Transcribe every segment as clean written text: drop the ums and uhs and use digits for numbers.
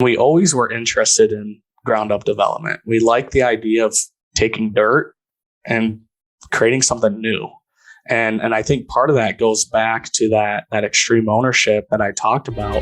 We always were interested in ground up development. We like the idea of taking dirt and creating something new. And I think part of that goes back to that extreme ownership that I talked about.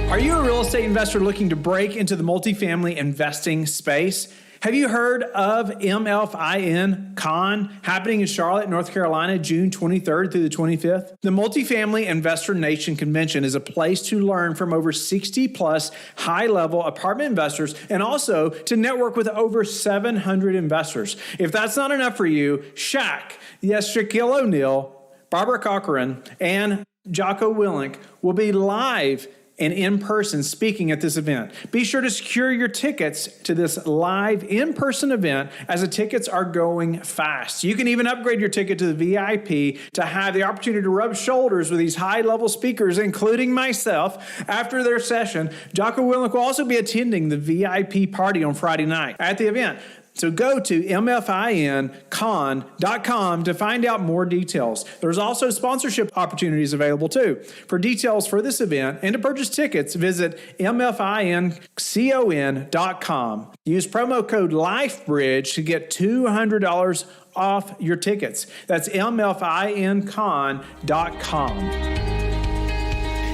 Are you a real estate investor looking to break into the multifamily investing space? Have you heard of MFIN Con happening in Charlotte, North Carolina, June 23rd through the 25th? The Multifamily Investor Nation Convention is a place to learn from over 60 plus high-level apartment investors and also to network with over 700 investors. If that's not enough for you, Shaquille O'Neal, Barbara Cochran, and Jocko Willink will be live and in person speaking at this event. Be sure to secure your tickets to this live in-person event as the tickets are going fast. You can even upgrade your ticket to the VIP to have the opportunity to rub shoulders with these high-level speakers, including myself. After their session, Jocko Willink will also be attending the VIP party on Friday night at the event. So go to mfincon.com to find out more details. There's also sponsorship opportunities available too. For details for this event and to purchase tickets, visit mfincon.com. Use promo code LifeBridge to get $200 off your tickets. That's mfincon.com.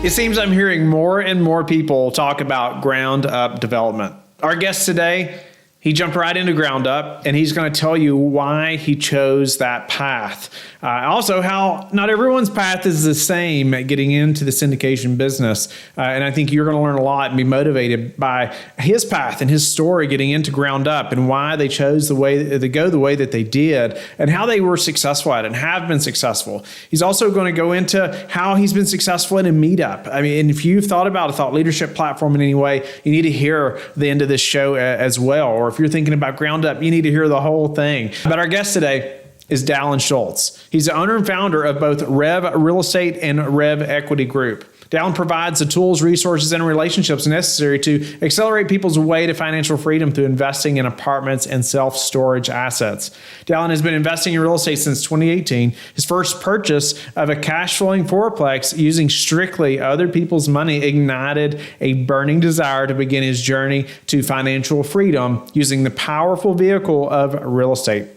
It seems I'm hearing more and more people talk about ground up development. Our guest today, he jumped right into ground up, and he's going to tell you why he chose that path. Also, how not everyone's path is the same at getting into the syndication business. And I think you're going to learn a lot and be motivated by his path and his story getting into ground up and why they chose the way that they did and how they were successful at it and have been successful. He's also going to go into how he's been successful in a Meetup. I mean, and if you've thought about a thought leadership platform in any way, you need to hear the end of this show as well. Or if you're thinking about ground up, you need to hear the whole thing. But our guest today is Dallon Schultz. He's the owner and founder of both Rev Real Estate and Rev Equity Group. Dallon provides the tools, resources, and relationships necessary to accelerate people's way to financial freedom through investing in apartments and self-storage assets. Dallon has been investing in real estate since 2018. His first purchase of a cash-flowing fourplex using strictly other people's money ignited a burning desire to begin his journey to financial freedom using the powerful vehicle of real estate.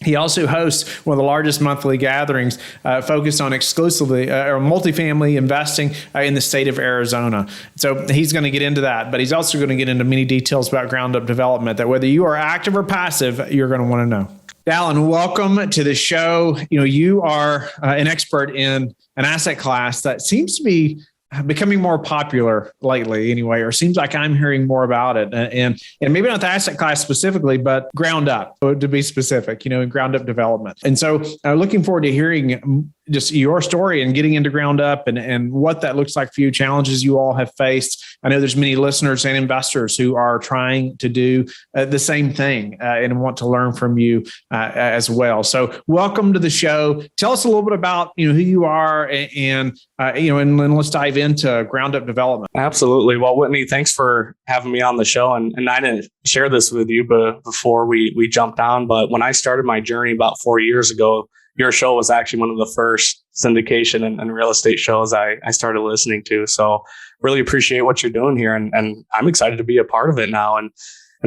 He also hosts one of the largest monthly gatherings focused on exclusively or multifamily investing in the state of Arizona. So he's going to get into that, but he's also going to get into many details about ground up development that whether you are active or passive, you're going to want to know. Dallon, welcome to the show. You are an expert in an asset class that seems to be becoming more popular lately anyway, or seems like I'm hearing more about it. And maybe not the asset class specifically, but ground up, to be specific, in ground up development. And so looking forward to hearing just your story and getting into ground up and what that looks like for you, challenges you all have faced. I know there's many listeners and investors who are trying to do the same thing and want to learn from you as well. So welcome to the show. Tell us a little bit about who you are and let's dive into ground up development. Absolutely. Well, Whitney, thanks for having me on the show. And I didn't share this with you before we jumped on, but when I started my journey about 4 years ago, your show was actually one of the first syndication and real estate shows I started listening to. So really appreciate what you're doing here. And I'm excited to be a part of it now. And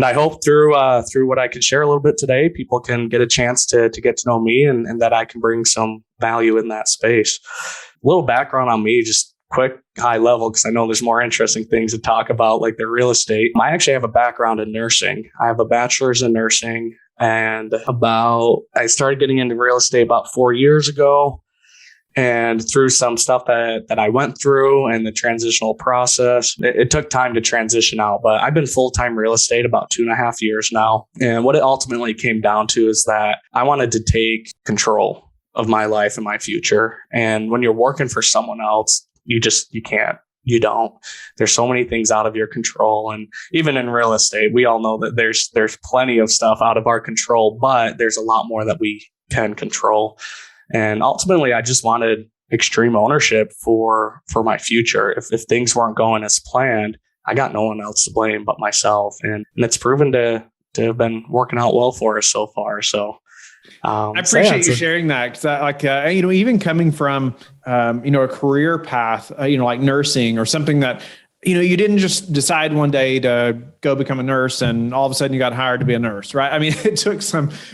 I hope through what I can share a little bit today, people can get a chance to get to know me and that I can bring some value in that space. A little background on me, just quick high level, because I know there's more interesting things to talk about, like the real estate. I actually have a background in nursing. I have a bachelor's in nursing. And I started getting into real estate about 4 years ago. And through some stuff that I went through and the transitional process, it took time to transition out. But I've been full-time real estate about 2.5 years now. And what it ultimately came down to is that I wanted to take control of my life and my future. And when you're working for someone else, you can't. You don't. There's so many things out of your control. And even in real estate, we all know that there's plenty of stuff out of our control, but there's a lot more that we can control. And ultimately, I just wanted extreme ownership for my future. If things weren't going as planned, I got no one else to blame but myself. And it's proven to have been working out well for us so far. So I appreciate you sharing that, because even coming from a career path, like nursing or something that you didn't just decide one day to go become a nurse and all of a sudden you got hired to be a nurse, right? I mean, it took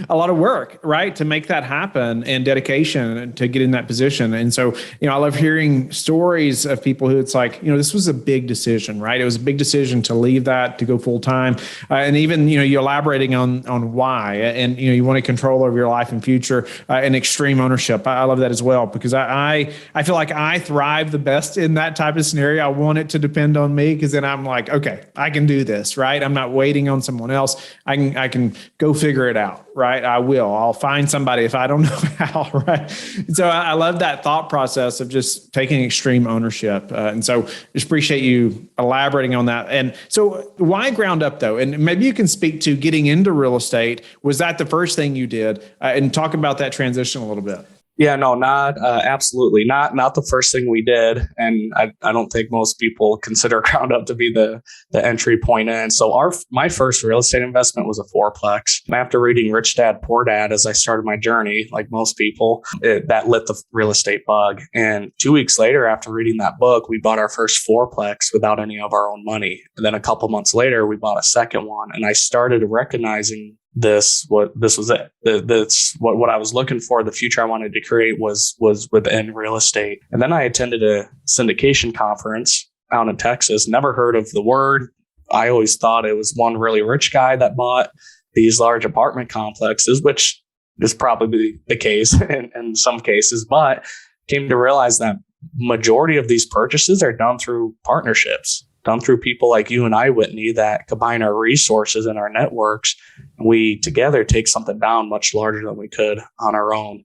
a lot of work, right, to make that happen and dedication to get in that position. And so, I love hearing stories of people who it's like, this was a big decision, right? It was a big decision to leave that, to go full time. And even, you elaborating on why, and, you want to control over your life and future and extreme ownership. I love that as well, because I feel like I thrive the best in that type of scenario. I want it to depend on me, because then I'm like, okay, I can do this, right? I'm not waiting on someone else. I can go figure it out, right? I'll find somebody if I don't know how, right? So I love that thought process of just taking extreme ownership. And so just appreciate you elaborating on that. And so why ground up though? And maybe you can speak to getting into real estate. Was that the first thing you did? And talk about that transition a little bit. Yeah, no, not absolutely not the first thing we did, and I don't think most people consider ground up to be the entry point in. So my first real estate investment was a fourplex. And after reading Rich Dad Poor Dad, as I started my journey, like most people, that lit the real estate bug. And 2 weeks later, after reading that book, we bought our first fourplex without any of our own money. And then a couple months later, we bought a second one, and I started recognizing this was it. That's what I was looking for. The future I wanted to create was within real estate. And then I attended a syndication conference out in Texas. Never heard of the word. I always thought it was one really rich guy that bought these large apartment complexes, which is probably the case in some cases, but came to realize that majority of these purchases are done through partnerships, done through people like you and I, Whitney, that combine our resources and our networks. We together take something down much larger than we could on our own.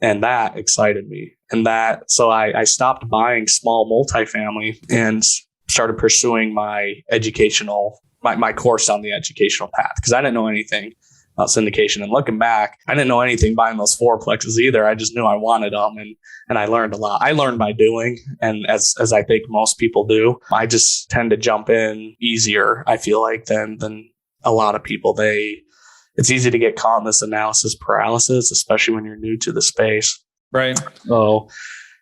And that excited me. So I stopped buying small multifamily and started pursuing my my course on the educational path, because I didn't know anything about syndication. And looking back, I didn't know anything buying those fourplexes either. I just knew I wanted them, and I learned a lot. I learned by doing, and as I think most people do. I just tend to jump in easier, I feel like, than a lot of people. It's easy to get caught in this analysis paralysis, especially when you're new to the space. Right. So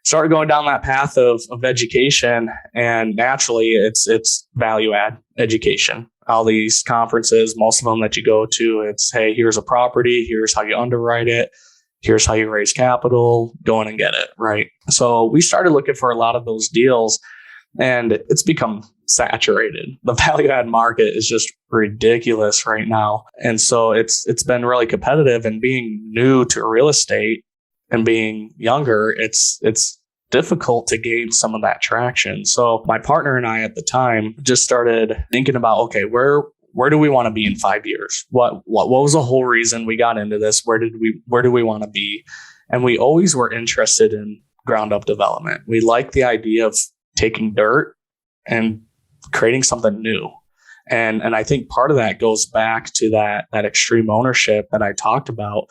started going down that path of education, and naturally it's value add education. All these conferences, most of them that you go to, it's, hey, here's a property, here's how you underwrite it, here's how you raise capital, go in and get it, right? So we started looking for a lot of those deals, and it's become saturated. The value add market is just ridiculous right now. And so it's been really competitive, and being new to real estate and being younger, it's difficult to gain some of that traction. So my partner and I at the time just started thinking about, okay, where do we want to be in 5 years? What was the whole reason we got into this? Where do we want to be? And we always were interested in ground up development. We like the idea of taking dirt and creating something new. And I think part of that goes back to that extreme ownership that I talked about.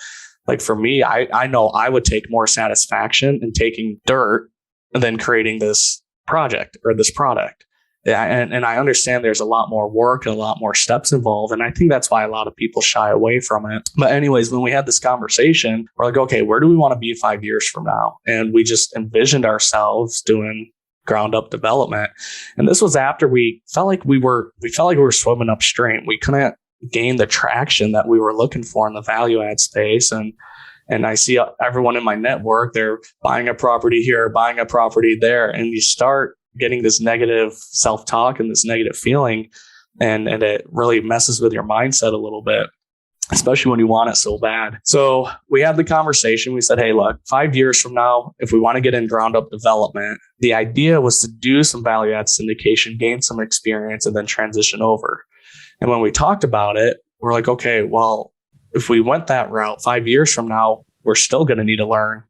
Like for me, I know I would take more satisfaction in taking dirt than creating this project or this product. And I understand there's a lot more work and a lot more steps involved. And I think that's why a lot of people shy away from it. But anyways, when we had this conversation, we're like, okay, where do we want to be 5 years from now? And we just envisioned ourselves doing ground up development. And this was after we felt like we were swimming upstream. We couldn't gain the traction that we were looking for in the value add space. And I see everyone in my network, they're buying a property here, buying a property there. And you start getting this negative self-talk and this negative feeling. And it really messes with your mindset a little bit, especially when you want it so bad. So we had the conversation. We said, hey, look, 5 years from now, if we want to get in ground up development, the idea was to do some value add syndication, gain some experience, and then transition over. And when we talked about it, we're like, okay, well, if we went that route 5 years from now, we're still going to need to learn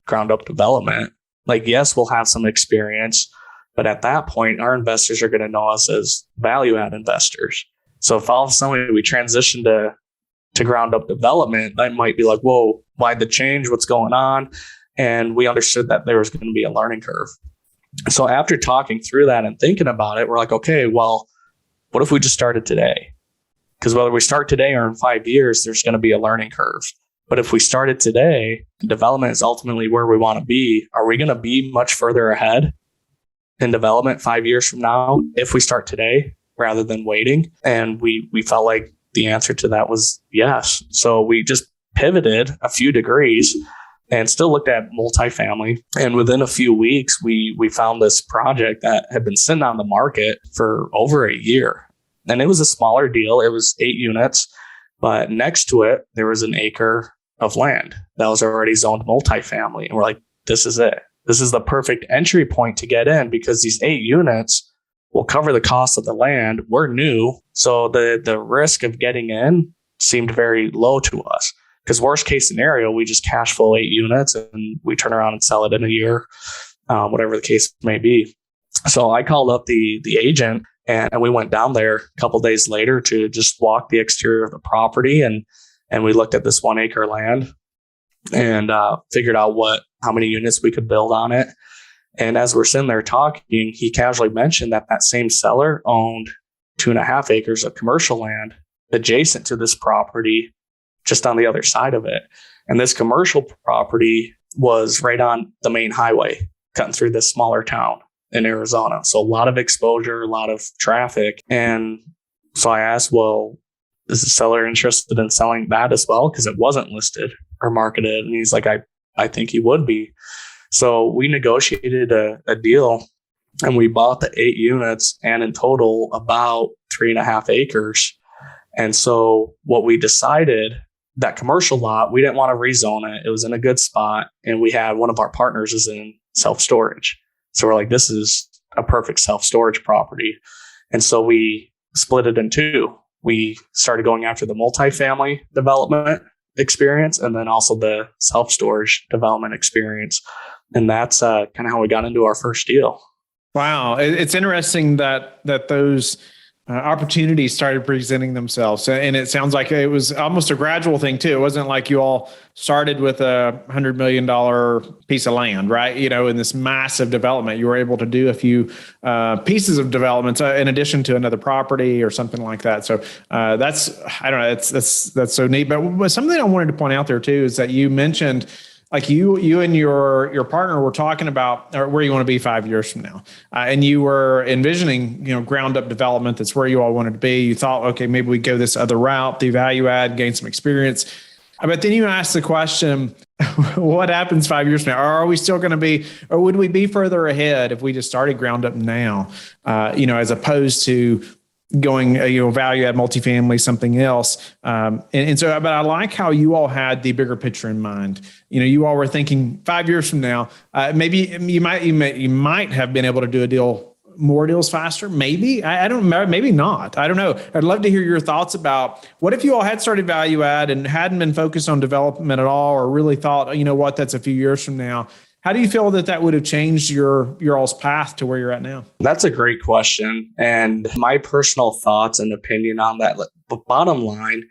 ground up development. Like, yes, we'll have some experience, but at that point, our investors are going to know us as value add investors. So if all of a sudden we transition to ground up development, that might be like, whoa, why'd the change? What's going on? And we understood that there was going to be a learning curve. So after talking through that and thinking about it, we're like, okay, well, what if we just started today? Because whether we start today or in 5 years, there's going to be a learning curve. But if we started today, development is ultimately where we want to be. Are we going to be much further ahead in development 5 years from now if we start today rather than waiting? And we felt like the answer to that was yes. So we just pivoted a few degrees and still looked at multifamily. And within a few weeks, we found this project that had been sitting on the market for over a year. And it was a smaller deal. It was 8 units, but next to it, there was an acre of land that was already zoned multifamily. And we're like, this is it. This is the perfect entry point to get in, because these 8 units will cover the cost of the land. We're new. So the risk of getting in seemed very low to us. Because worst case scenario, we just cash flow 8 units and we turn around and sell it in a year, whatever the case may be. So I called up the agent and we went down there a couple of days later to just walk the exterior of the property. And we looked at this 1 acre land and figured out how many units we could build on it. And as we're sitting there talking, he casually mentioned that same seller owned 2.5 acres of commercial land adjacent to this property, just on the other side of it. And this commercial property was right on the main highway, cutting through this smaller town in Arizona. So a lot of exposure, a lot of traffic. And so I asked, well, is the seller interested in selling that as well? Because it wasn't listed or marketed. And he's like, I think he would be. So we negotiated a deal and we bought the 8 units and in total about 3.5 acres. And so what we decided, that commercial lot, we didn't want to rezone it. It was in a good spot. And we had one of our partners is in self-storage. So we're like, this is a perfect self-storage property. And so we split it in 2. We started going after the multifamily development experience and then also the self-storage development experience. And that's kind of how we got into our first deal. Wow. It's interesting that those opportunities started presenting themselves. And it sounds like it was almost a gradual thing too. It wasn't like you all started with a $100 million piece of land, right? In this massive development, you were able to do a few pieces of developments in addition to another property or something like that. So that's so neat. But something I wanted to point out there too is that you mentioned, like you and your partner were talking about where you want to be 5 years from now. And you were envisioning, ground up development. That's where you all wanted to be. You thought, okay, maybe we go this other route, the value add, gain some experience. But then you asked the question, what happens 5 years from now? Are we still going to be, or would we be further ahead if we just started ground up now, as opposed to going, value add multifamily, something else. And so, but I like how you all had the bigger picture in mind. You all were thinking 5 years from now, maybe you might have been able to do more deals faster. Maybe, I don't know, maybe not. I don't know. I'd love to hear your thoughts about what if you all had started value add and hadn't been focused on development at all, or really thought, that's a few years from now. How do you feel that would have changed your all's path to where you're at now? That's a great question. And my personal thoughts and opinion on that, but bottom line,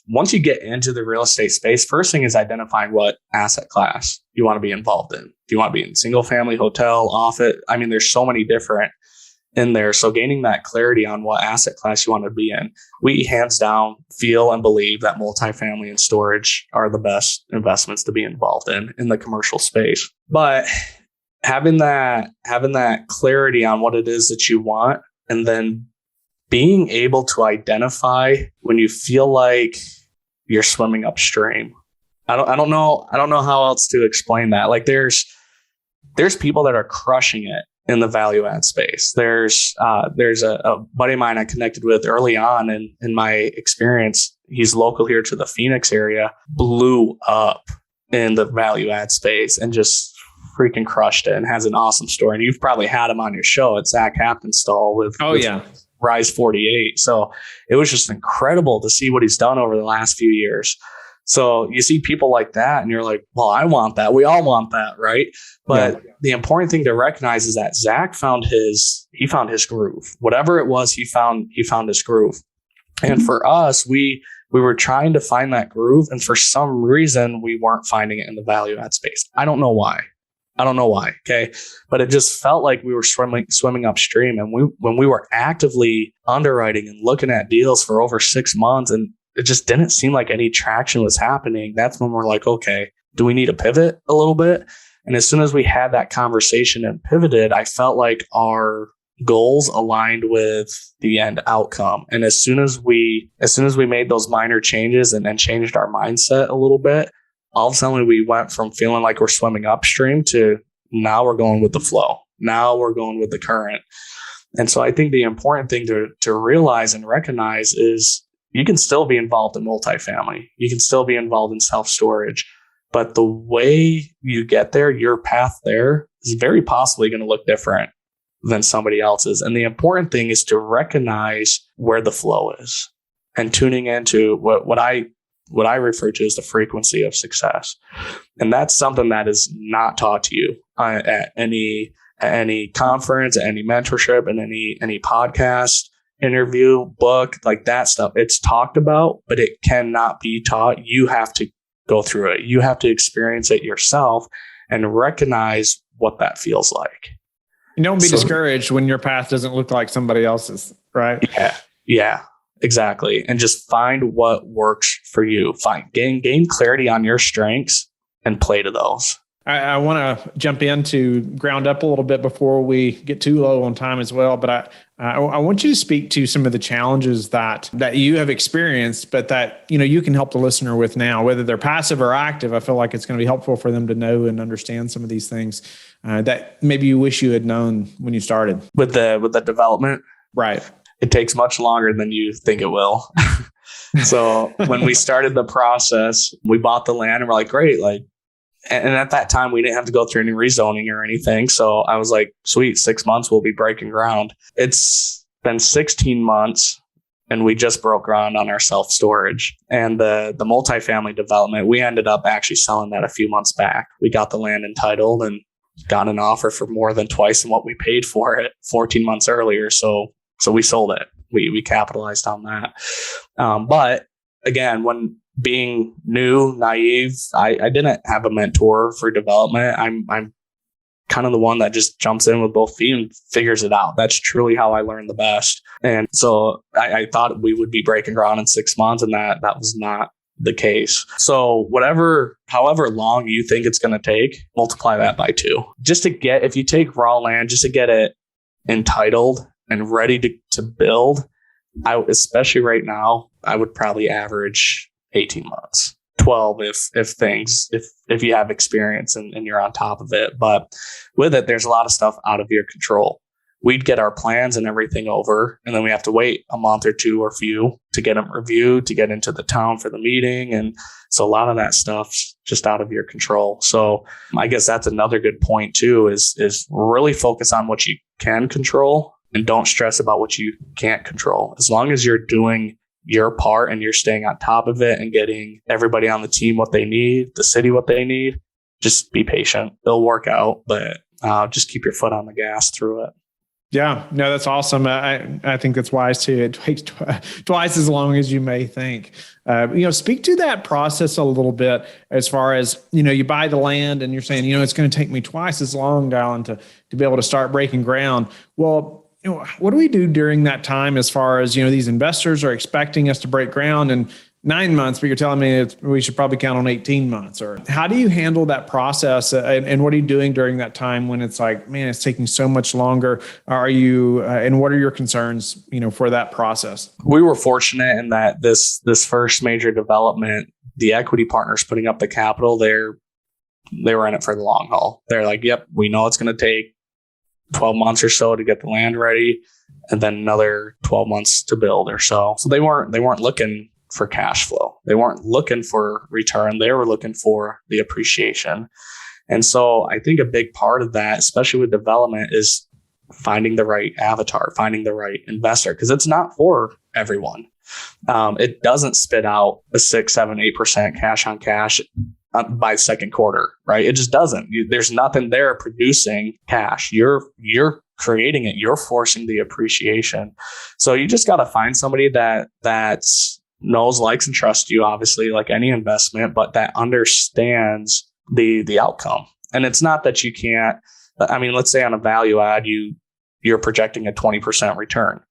once you get into the real estate space, first thing is identifying what asset class you want to be involved in. Do you want to be in single family, hotel, office? I mean, there's so many different in there. So gaining that clarity on what asset class you want to be in, we hands down feel and believe that multifamily and storage are the best investments to be involved in the commercial space. But having that clarity on what it is that you want, and then being able to identify when you feel like you're swimming upstream. I don't know how else to explain that. Like there's people that are crushing it in the value add space. There's a buddy of mine I connected with early on in my experience. He's local here to the Phoenix area, blew up in the value add space and just freaking crushed it and has an awesome story. And you've probably had him on your show at Zach Happenstall with Rise 48. So it was just incredible to see what he's done over the last few years. So you see people like that and you're like, well, I want that. We all want that, right? But the important thing to recognize is that Zach found his groove. Whatever it was, he found his groove. And for us, we were trying to find that groove. And for some reason, we weren't finding it in the value add space. I don't know why. Okay. But it just felt like we were swimming upstream. And when we were actively underwriting and looking at deals for over 6 months, and it just didn't seem like any traction was happening, that's when we're like, okay, do we need to pivot a little bit? And as soon as we had that conversation and pivoted, I felt like our goals aligned with the end outcome. And as soon as we made those minor changes and then changed our mindset a little bit, all of a sudden we went from feeling like we're swimming upstream to now we're going with the flow. Now we're going with the current. And so I think the important thing to realize and recognize is you can still be involved in multifamily. You can still be involved in self-storage. But the way you get there, your path there is very possibly going to look different than somebody else's. And the important thing is to recognize where the flow is and tuning into what I refer to as the frequency of success. And that's something that is not taught to you at any conference, at any mentorship, and any podcast, interview, book, like that stuff. It's talked about, but it cannot be taught. You have to go through it. You have to experience it yourself and recognize what that feels like. And don't be discouraged when your path doesn't look like somebody else's, right? Yeah, exactly. And just find what works for you. Gain clarity on your strengths and play to those. I want to jump into ground up a little bit before we get too low on time as well. But I want you to speak to some of the challenges that you have experienced, but that you can help the listener with now, whether they're passive or active. I feel like it's going to be helpful for them to know and understand some of these things that maybe you wish you had known when you started with the development. Right. It takes much longer than you think it will. So when we started the process, we bought the land and we're like, great, and at that time, we didn't have to go through any rezoning or anything. So I was like, sweet, 6 months, we'll be breaking ground. It's been 16 months and we just broke ground on our self-storage. And the multifamily development, we ended up actually selling that a few months back. We got the land entitled and got an offer for more than twice than what we paid for it 14 months earlier. So we sold it. We capitalized on that. But again, when being new, naive, I didn't have a mentor for development. I'm kind of the one that just jumps in with both feet and figures it out. That's truly how I learned the best. And so I thought we would be breaking ground in 6 months, and that was not the case. So however long you think it's going to take, multiply that by 2. If you take raw land, just to get it entitled and ready to build, especially right now, I would probably average 18 months, 12 if you have experience and you're on top of it. But with it, there's a lot of stuff out of your control. We'd get our plans and everything over, and then we have to wait a month or two or few to get them reviewed, to get into the town for the meeting. And so a lot of that stuff's just out of your control. So I guess that's another good point too, is really focus on what you can control and don't stress about what you can't control. As long as you're doing your part and you're staying on top of it and getting everybody on the team what they need, the city what they need, just be patient. It'll work out, but just keep your foot on the gas through it. Yeah, no, that's awesome. I think that's wise too. It takes twice as long as you may think. Speak to that process a little bit as far as, you buy the land and you're saying, it's going to take me twice as long, Dallon, to be able to start breaking ground. Well, what do we do during that time as far as, these investors are expecting us to break ground in 9 months, but you're telling me we should probably count on 18 months? Or how do you handle that process? And what are you doing during that time when it's like, man, it's taking so much longer? And what are your concerns, for that process? We were fortunate in that this first major development, the equity partners putting up the capital, they were in it for the long haul. They're like, yep, we know it's going to take 12 months or so to get the land ready, and then another 12 months to build or so. So they weren't looking for cash flow. They weren't looking for return. They were looking for the appreciation. And so I think a big part of that, especially with development, is finding the right avatar, finding the right investor, because it's not for everyone. It doesn't spit out a 6, 7, 8% cash on cash by second quarter, right? It just doesn't. There's nothing there producing cash. You're creating it. You're forcing the appreciation. So you just got to find somebody that knows, likes, and trusts you, obviously, like any investment, but that understands the outcome. And it's not that you can't. I mean, let's say on a value add, you're projecting a 20% return.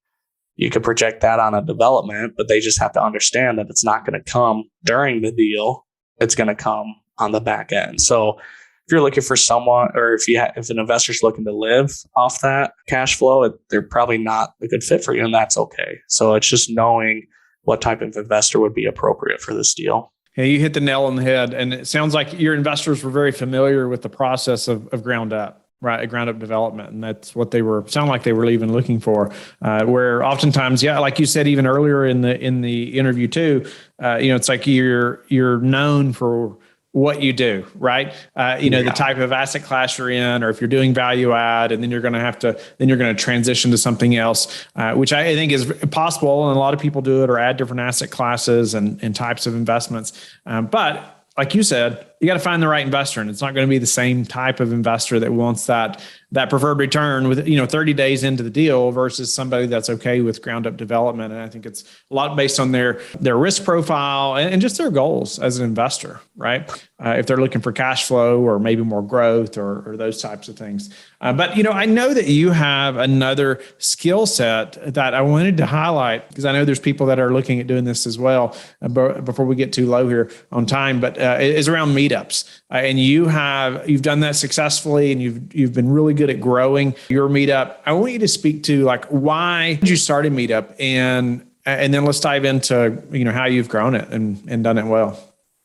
You could project that on a development, but they just have to understand that it's not going to come during the deal. It's going to come on the back end. So if you're looking for someone, or if an investor's looking to live off that cash flow, they're probably not a good fit for you, and that's okay. So it's just knowing what type of investor would be appropriate for this deal. Yeah, you hit the nail on the head. And it sounds like your investors were very familiar with the process of ground up, right? Ground up development. And that's what sound like they were even looking for, where oftentimes, yeah, like you said, even earlier in the interview too, it's like you're known for what you do, right? The type of asset class you're in, or if you're doing value add, and then you're going to transition to something else, which I think is possible. And a lot of people do it, or add different asset classes and types of investments. But like you said, you got to find the right investor, and it's not going to be the same type of investor that wants that preferred return with 30 days into the deal versus somebody that's okay with ground up development. And I think it's a lot based on their risk profile and just their goals as an investor, right? If they're looking for cash flow or maybe more growth or those types of things. But I know that you have another skill set that I wanted to highlight, because I know there's people that are looking at doing this as well, before we get too low here on time, but is around Meetups. And you've done that successfully, and you've been really good at growing your Meetup. I want you to speak to why did you start a Meetup, and then let's dive into how you've grown it and done it well.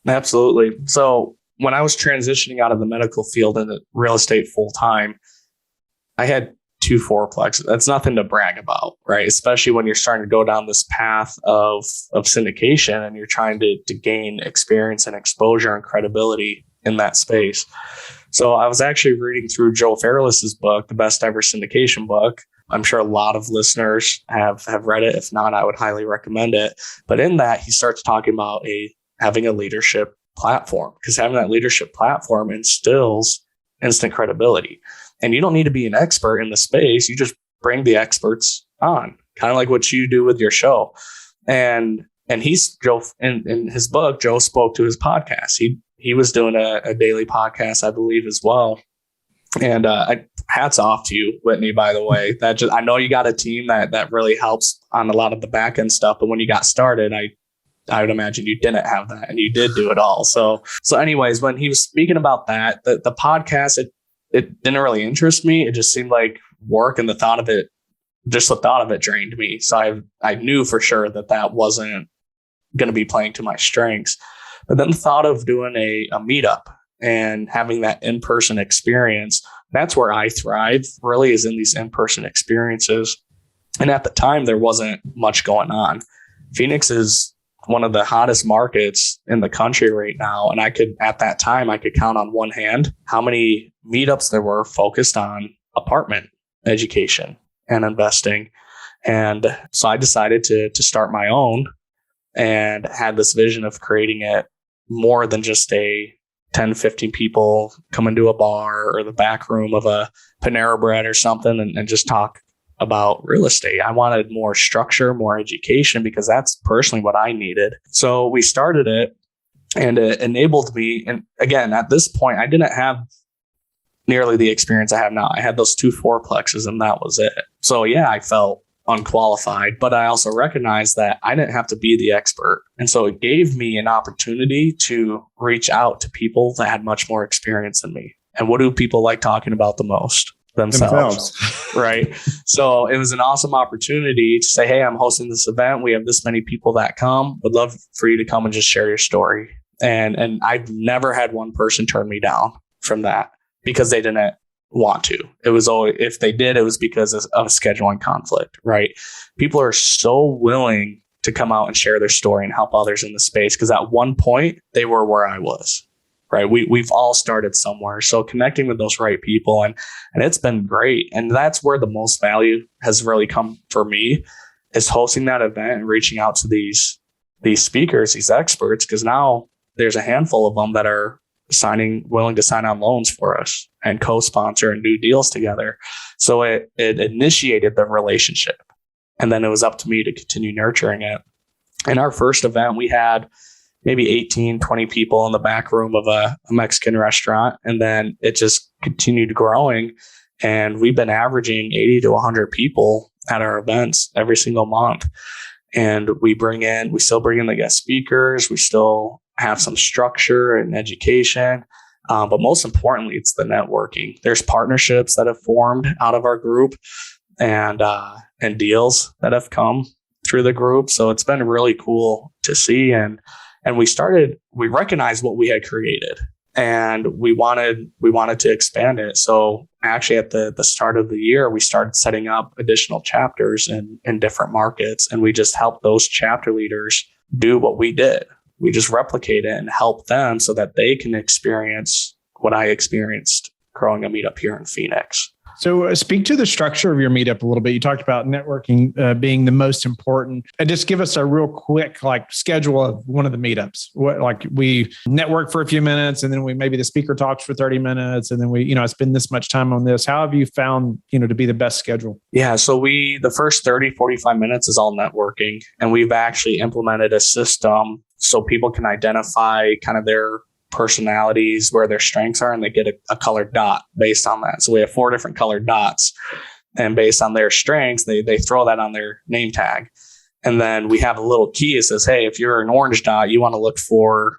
Absolutely. So when I was transitioning out of the medical field into real estate full time, I had 2 fourplexes. That's nothing to brag about, right? Especially when you're starting to go down this path of syndication, and you're trying to gain experience and exposure and credibility in that space. So I was actually reading through Joe Fairless's book, The Best Ever Syndication book. I'm sure a lot of listeners have read it. If not, I would highly recommend it. But in that, he starts talking about having a leadership platform, because having that leadership platform instills instant credibility. And you don't need to be an expert in the space. You just bring the experts on, kind of like what you do with your show. And Joe, in his book, Joe spoke to his podcast. He was doing a daily podcast, I believe, as well. And hats off to you, Whitney, by the way. I know you got a team that really helps on a lot of the back end stuff. But when you got started, I would imagine you didn't have that, and you did do it all. So anyways, when he was speaking about that, the podcast, it didn't really interest me. It just seemed like work, and the thought of it drained me. So I knew for sure that wasn't going to be playing to my strengths. But then the thought of doing a meetup and having that in-person experience, that's where I thrive, really, is in these in-person experiences. And at the time, there wasn't much going on. Phoenix is one of the hottest markets in the country right now. And at that time, I could count on one hand how many meetups there were focused on apartment education and investing. And so I decided to start my own, and had this vision of creating it more than just a 10, 15 people come into a bar or the back room of a Panera Bread or something and just talk about real estate. I wanted more structure, more education, because that's personally what I needed. So we started it, and it enabled me. And again, at this point, I didn't have nearly the experience I have now. I had those 2 fourplexes, and that was it. So yeah, I felt unqualified, but I also recognized that I didn't have to be the expert. And so it gave me an opportunity to reach out to people that had much more experience than me. And what do people like talking about the most? Themselves. Right. So it was an awesome opportunity to say, hey, I'm hosting this event. We have this many people that come. Would love for you to come and just share your story. And I've never had one person turn me down from that because they didn't want to. It was always, if they did, it was because of a scheduling conflict, right? People are so willing to come out and share their story and help others in the space, because at one point they were where I was, right? We've all started somewhere. So connecting with those right people, and it's been great. And that's where the most value has really come for me, is hosting that event and reaching out to these speakers, these experts, because now there's a handful of them that are willing to sign on loans for us and co-sponsor and do deals together. So it initiated the relationship. And then it was up to me to continue nurturing it. In our first event, we had maybe 18, 20 people in the back room of a Mexican restaurant. And then it just continued growing. And we've been averaging 80 to 100 people at our events every single month. And we still bring in the guest speakers. We still have some structure and education. But most importantly, it's the networking. There's partnerships that have formed out of our group and deals that have come through the group. So it's been really cool to see. And we recognized what we had created and we wanted to expand it. So actually at the start of the year, we started setting up additional chapters in different markets. And we just helped those chapter leaders do what we did. We just replicate it and help them so that they can experience what I experienced growing a meetup here in Phoenix. So speak to the structure of your meetup a little bit. You talked about networking being the most important. And just give us a real quick schedule of one of the meetups. We network for a few minutes and then maybe the speaker talks for 30 minutes and then we spend this much time on this. How have you found, to be the best schedule? Yeah. So the first 30, 45 minutes is all networking. And we've actually implemented a system so people can identify kind of their personalities, where their strengths are, and they get a colored dot based on that. So we have 4 different colored dots, and based on their strengths, they throw that on their name tag. And then we have a little key that says, hey, if you're an orange dot, you want to look for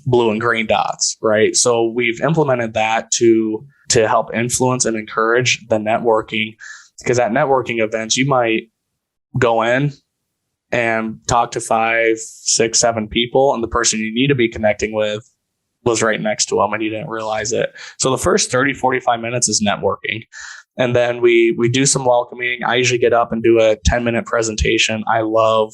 blue and green dots, right? So we've implemented that to help influence and encourage the networking, because at networking events, you might go in and talk to 5, 6, 7 people, and the person you need to be connecting with was right next to them and you didn't realize it. So the first 30, 45 minutes is networking. And then we do some welcoming. I usually get up and do a 10-minute presentation. I love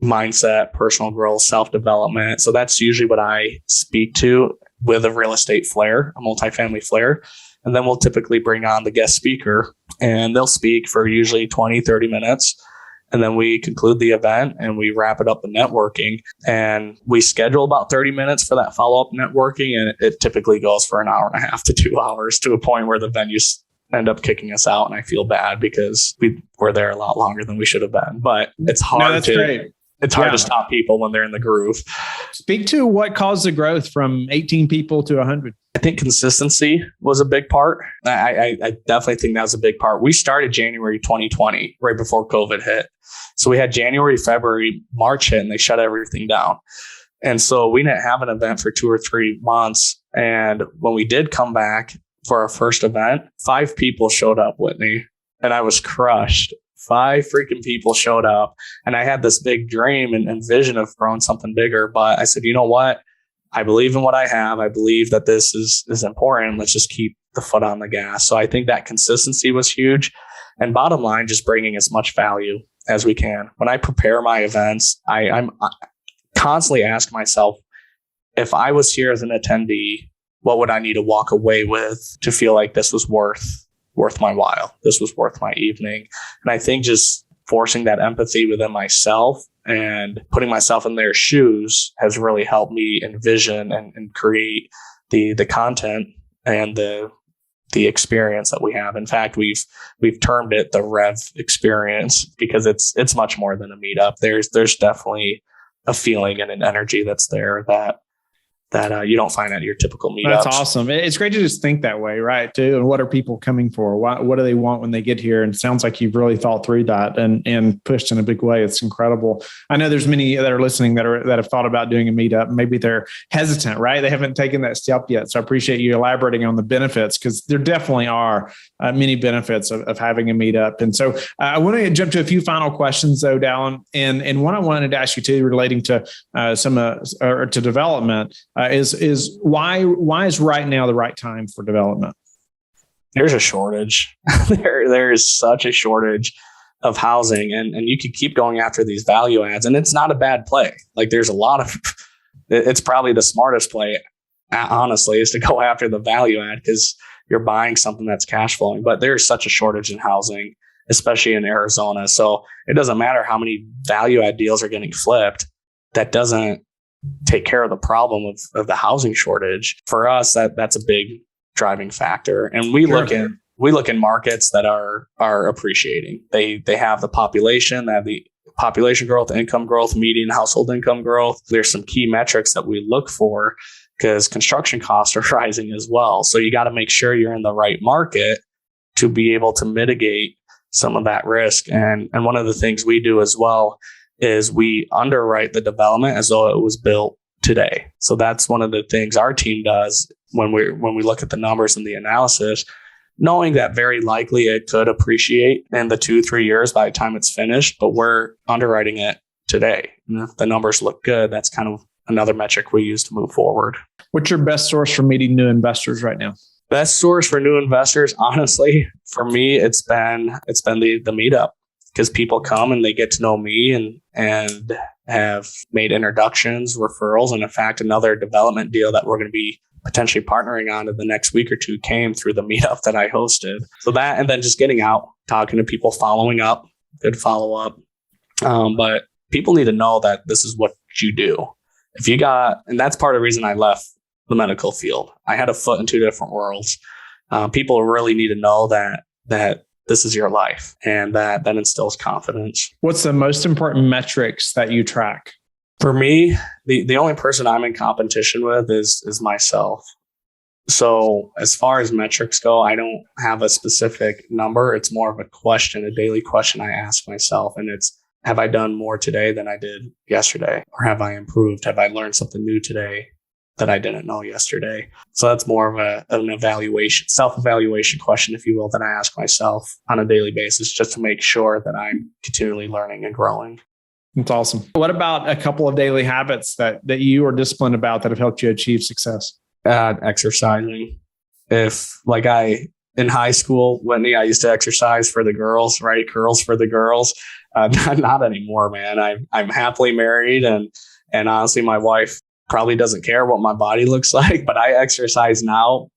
mindset, personal growth, self-development. So that's usually what I speak to with a real estate flair, a multifamily flair. And then we'll typically bring on the guest speaker and they'll speak for usually 20, 30 minutes. And then we conclude the event and we wrap it up with networking, and we schedule about 30 minutes for that follow-up networking. And it typically goes for an hour and a half to 2 hours, to a point where the venues end up kicking us out. And I feel bad because we were there a lot longer than we should have been, but it's hard to stop people when they're in the groove. Speak to what caused the growth from 18 people to 100. I think consistency was a big part. I definitely think that was a big part. We started January 2020, right before COVID hit. So we had January, February, March hit, and they shut everything down. And so we didn't have an event for 2 or 3 months. And when we did come back for our first event, 5 people showed up, Whitney, and I was crushed. 5 freaking people showed up, and I had this big dream and vision of growing something bigger. But I said, you know what? I believe in what I have. I believe that this is important. Let's just keep the foot on the gas. So I think that consistency was huge. And bottom line, just bringing as much value as we can. When I prepare my events, I'm constantly ask myself, if I was here as an attendee, what would I need to walk away with to feel like this was worth my while? This was worth my evening. And I think just forcing that empathy within myself and putting myself in their shoes has really helped me envision and create the content and the experience that we have. In fact, we've termed it the Rev experience, because it's much more than a meetup. There's definitely a feeling and an energy that's there that you don't find at your typical meetups. That's awesome. It's great to just think that way, right? Too. And what are people coming for? What do they want when they get here? And it sounds like you've really thought through that and pushed in a big way. It's incredible. I know there's many that are listening that have thought about doing a meetup. Maybe they're hesitant, right? They haven't taken that step yet. So I appreciate you elaborating on the benefits, because there definitely are many benefits of having a meetup. And so I want to jump to a few final questions though, Dallon. And one I wanted to ask you too, relating to to development. Is why is right now the right time for development? There's a shortage. there is such a shortage of housing, and you could keep going after these value adds, and it's not a bad play. Like there's a lot of, it's probably the smartest play, honestly, is to go after the value add, because you're buying something that's cash flowing. But there's such a shortage in housing, especially in Arizona. So it doesn't matter how many value add deals are getting flipped. That doesn't take care of the problem of the housing shortage. For us, that's a big driving factor. And we look in markets that are appreciating. They have the population, they have the population growth, income growth, median household income growth. There's some key metrics that we look for, because construction costs are rising as well. So you got to make sure you're in the right market to be able to mitigate some of that risk. And one of the things we do as well is we underwrite the development as though it was built today. So that's one of the things our team does when we look at the numbers and the analysis, knowing that very likely it could appreciate in the 2-3 years by the time it's finished, but we're underwriting it today. And if the numbers look good, that's kind of another metric we use to move forward. What's your best source for meeting new investors right now? Best source for new investors, honestly, for me, it's been the Meetup, because people come and they get to know me and have made introductions, referrals, and in fact, another development deal that we're going to be potentially partnering on in the next week or two came through the Meetup that I hosted. So that, and then just getting out, talking to people, following up, good follow up. But people need to know that this is what you do. And that's part of the reason I left the medical field. I had a foot in two different worlds. People really need to know that this is your life, and that instills confidence. What's the most important metrics that you track? For me, the only person I'm in competition with is myself. So as far as metrics go, I don't have a specific number. It's more of a question, a daily question I ask myself. And it's, have I done more today than I did yesterday? Or have I improved? Have I learned something new today that I didn't know yesterday? So that's more of an evaluation, self-evaluation question, if you will, that I ask myself on a daily basis, just to make sure that I'm continually learning and growing. That's awesome. What about a couple of daily habits that you are disciplined about that have helped you achieve success? Exercising. In high school, Whitney, I used to exercise for the girls, right? Girls for the girls. Not anymore, man. I'm happily married, and honestly, my wife probably doesn't care what my body looks like, but I exercise now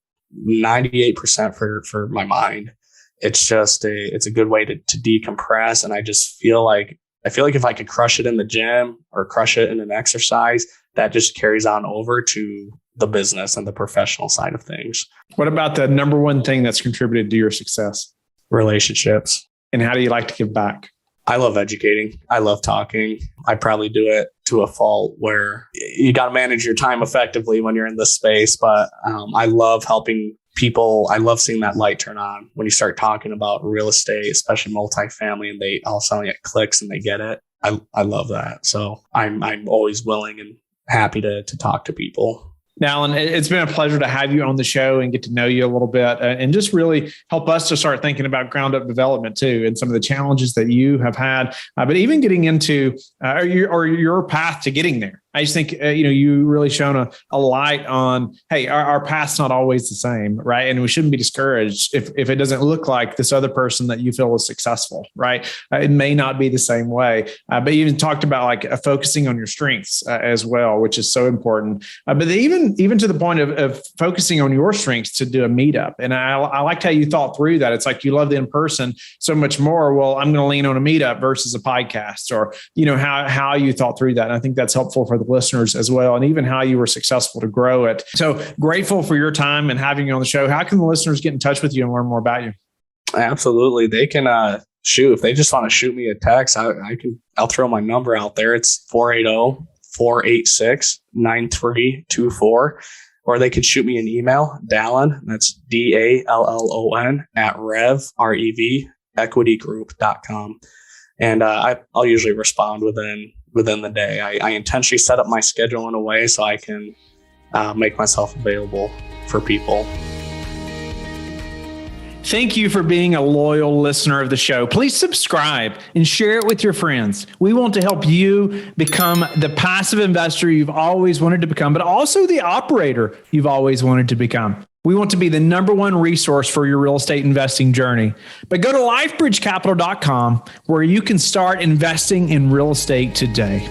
98% for my mind. It's just it's a good way to decompress. And I just feel like if I could crush it in the gym or crush it in an exercise, that just carries on over to the business and the professional side of things. What about the number one thing that's contributed to your success? Relationships. And how do you like to give back? I love educating. I love talking. I probably do it to a fault where you got to manage your time effectively when you're in this space. But I love helping people. I love seeing that light turn on when you start talking about real estate, especially multifamily, and they all of a sudden it clicks and they get it. I love that. So I'm always willing and happy to talk to people. Dallon, it's been a pleasure to have you on the show and get to know you a little bit and just really help us to start thinking about ground up development too, and some of the challenges that you have had, but even getting into your path to getting there. I just think, you really shown a light on, hey, our path's not always the same, right? And we shouldn't be discouraged if it doesn't look like this other person that you feel is successful, right? It may not be the same way, but you even talked about focusing on your strengths as well, which is so important. But even to the point of focusing on your strengths to do a meetup. And I liked how you thought through that. It's like you love the in-person so much more. Well, I'm going to lean on a meetup versus a podcast, or, how you thought through that. And I think that's helpful for the listeners as well, and even how you were successful to grow it. So grateful for your time and having you on the show. How can the listeners get in touch with you and learn more about you? Absolutely. They can if they just want to shoot me a text, I'll throw my number out there. It's 480-486-9324, or they could shoot me an email, Dallon, that's DALLON @RevEquitygroup.com. And I'll usually respond within the day. I intentionally set up my schedule in a way so I can make myself available for people. Thank you for being a loyal listener of the show. Please subscribe and share it with your friends. We want to help you become the passive investor you've always wanted to become, but also the operator you've always wanted to become. We want to be the number one resource for your real estate investing journey. But go to lifebridgecapital.com where you can start investing in real estate today.